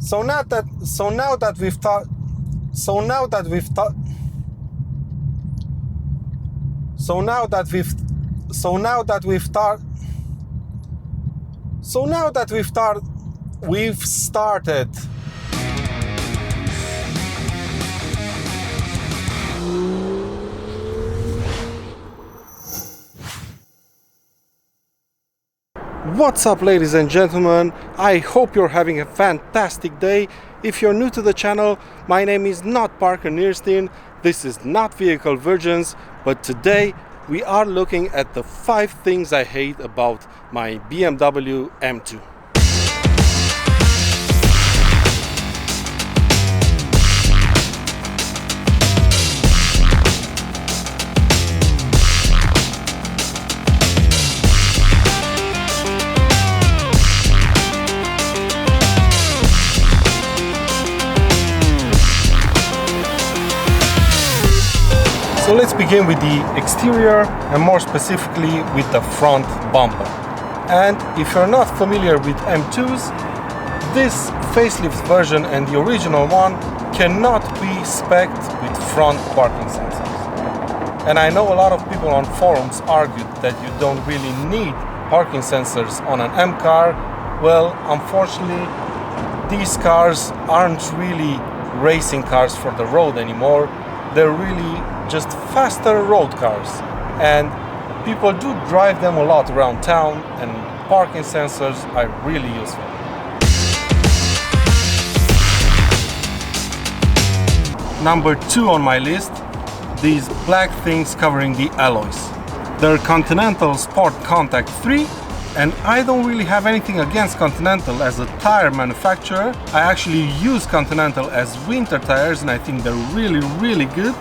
So now that we've thought so now that we've thought so now that we've so now that we've thought so now that we've thought we've started. What's up, ladies and gentlemen? I hope you're having a fantastic day. If you're new to the channel, my name is not Parker Nierstein. This is not Vehicle Virgins, but today we are looking at the 5 things I hate about my BMW M2. So let's begin with the exterior, and more specifically with the front bumper. And if you're not familiar with M2s, this facelift version and the original one cannot be spec'd with front parking sensors. And I know a lot of people on forums argued that you don't really need parking sensors on an M car. Well, unfortunately, these cars aren't really racing cars for the road anymore. They're really just faster road cars, and people do drive them a lot around town, and parking sensors are really useful. Number 2 on my list, these black things covering the alloys. They're Continental Sport Contact 3, and I don't really have anything against Continental as a tire manufacturer. I actually use Continental as winter tires, and I think they're really good.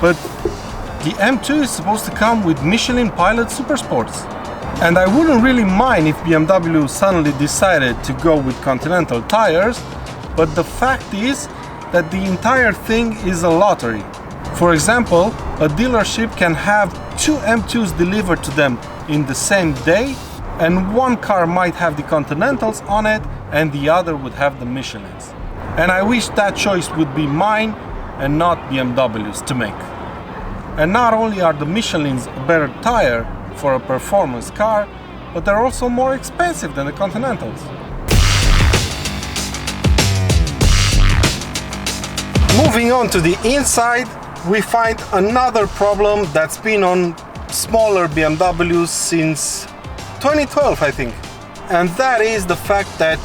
But the M2 is supposed to come with Michelin Pilot Super Sports. And I wouldn't really mind if BMW suddenly decided to go with Continental tires, but the fact is that the entire thing is a lottery. For example, a dealership can have 2 M2s delivered to them in the same day, and one car might have the Continentals on it and the other would have the Michelins. And I wish that choice would be mine and not BMW's to make. And not only are the Michelins a better tire for a performance car, but they're also more expensive than the Continentals. Moving on to the inside, we find another problem that's been on smaller BMWs since 2012, I think. And that is the fact that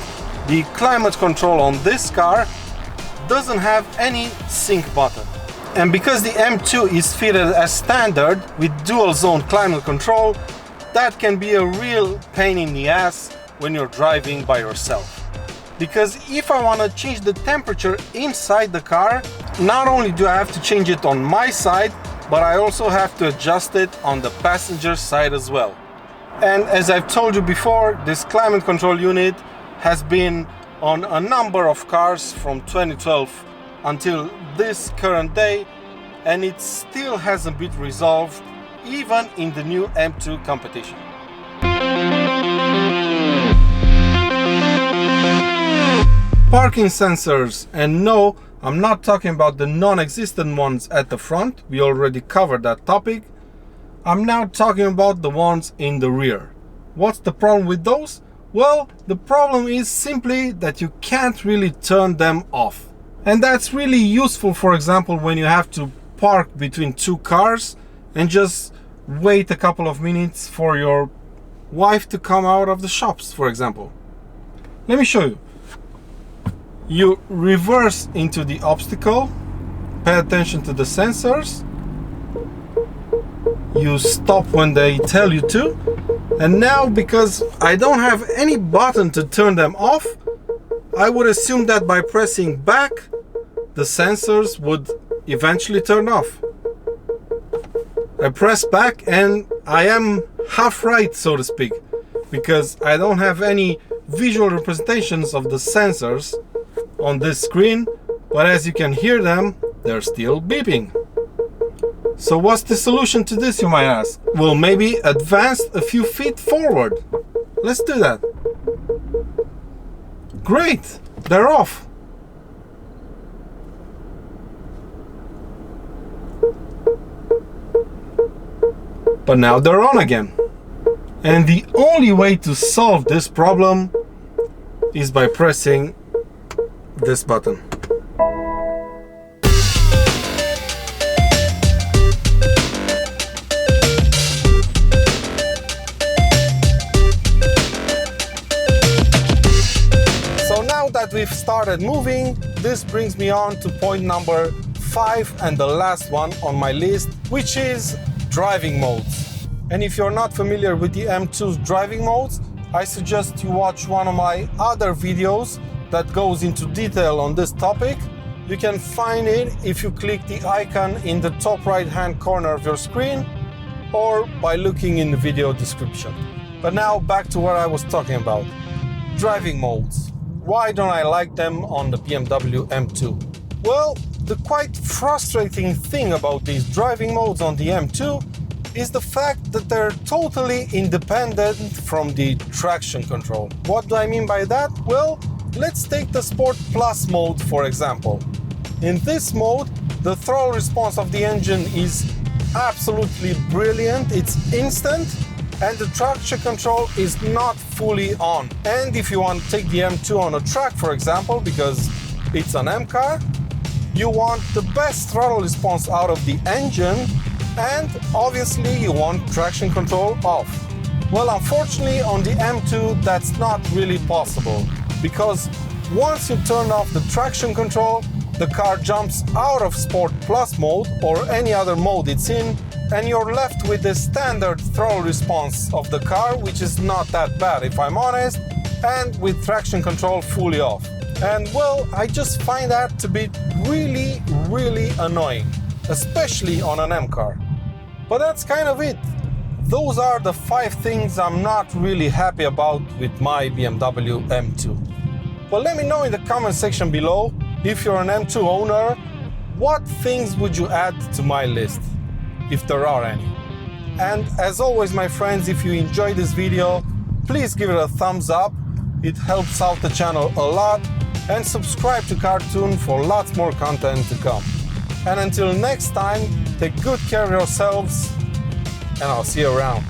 the climate control on this car doesn't have any sync button. And because the M2 is fitted as standard with dual zone climate control, that can be a real pain in the ass when you're driving by yourself. Because if I want to change the temperature inside the car, not only do I have to change it on my side, but I also have to adjust it on the passenger side as well. And as I've told you before, this climate control unit has been on a number of cars from 2012 until this current day, and it still hasn't been resolved even in the new M2 competition. Parking sensors, and no, I'm not talking about the non-existent ones at the front. We already covered that topic. I'm now talking about the ones in the rear. What's the problem with those? Well, the problem is simply that you can't really turn them off. And that's really useful, for example, when you have to park between 2 cars and just wait a couple of minutes for your wife to come out of the shops, for example. Let me show you. You reverse into the obstacle, pay attention to the sensors, you stop when they tell you to, and now because I don't have any button to turn them off, I would assume that by pressing back, the sensors would eventually turn off. I press back and I am half right, so to speak, because I don't have any visual representations of the sensors on this screen, but as you can hear them, they're still beeping. So what's the solution to this, you might ask? Well, maybe advance a few feet forward. Let's do that. Great! they're off. But now they're on again. And the only way to solve this problem is by pressing this button. So now that we've started moving, this brings me on to point number 5 and the last one on my list, which is driving modes. And if you're not familiar with the M2's driving modes, I suggest you watch one of my other videos that goes into detail on this topic. You can find it if you click the icon in the top right hand corner of your screen or by looking in the video description. But now back to what I was talking about. Driving modes. Why don't I like them on the BMW M2? Well, the quite frustrating thing about these driving modes on the M2 is the fact that they're totally independent from the traction control. What do I mean by that? Well, let's take the Sport Plus mode for example. In this mode, the throttle response of the engine is absolutely brilliant, it's instant, and the traction control is not fully on. And if you want to take the M2 on a track, for example, because it's an M car, you want the best throttle response out of the engine, and obviously you want traction control off. Well, unfortunately on the M2 that's not really possible, because once you turn off the traction control, the car jumps out of Sport Plus mode or any other mode it's in, and you're left with the standard throttle response of the car, which is not that bad if I'm honest, and with traction control fully off. And well, I just find that to be really, really annoying, especially on an M car. But that's kind of it. Those are the 5 things I'm not really happy about with my BMW M2. But let me know in the comment section below, if you're an M2 owner, what things would you add to my list, if there are any. And as always, my friends, if you enjoyed this video, please give it a thumbs up. It helps out the channel a lot. And subscribe to Cartoon for lots more content to come. And until next time, take good care of yourselves, and I'll see you around.